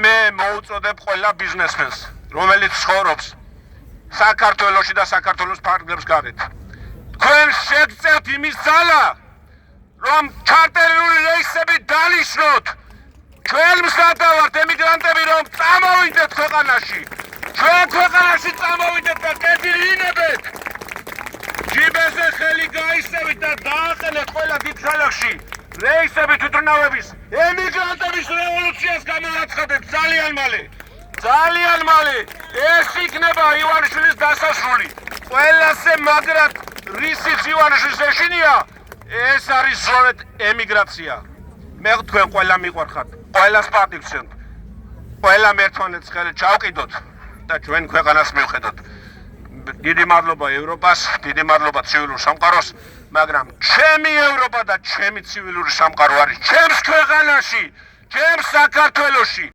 მე მოუწოდებ ყველა ბიზნესმენს, რომელიც ცხოვრობს საქართველოში და საქართველოს ფარგლებს გარეთ. თქვენ შეგწევთ იმის ძალა, რომ ჩარტერული რეისები დანიშნოთ. ჩვენ მსადა ვართ ემიგრანტები, რომ წამოვიდეთ ქვეყანაში. ჩვენ ქვეყანაში წამოვიდეთ და კეთილინებეთ. ჯიბეზე ხელი გაისევით და დააყენეთ ყველა დიდ ქალაქში რეისები თვითმფრინავების ემიგრანტების რევოლუციას გამოაცხადებთ ძალიან მალე. ეს იქნება ივანიშვილის დასასრული. ყველასე მაგრად რისიც ივანიშვილს ეშინია, ეს არის ზოგადად ემიგრაცია. მე თქვენ ყველა მიყვარხართ, ყველას პატივცემთ, ყველამ ერთმანეთს ხელი ჩავყიდოთ და ჩვენ ქვეყანას მივხედოთ. დიდი მადლობა ევროპას, დიდი მადლობა ცივილურ სამყაროს, მაგრამ ჩემი ევროპა და ჩემი ცივილური სამყარო არის ჩემს ქვეყანაში, ჩემს საქართველოში.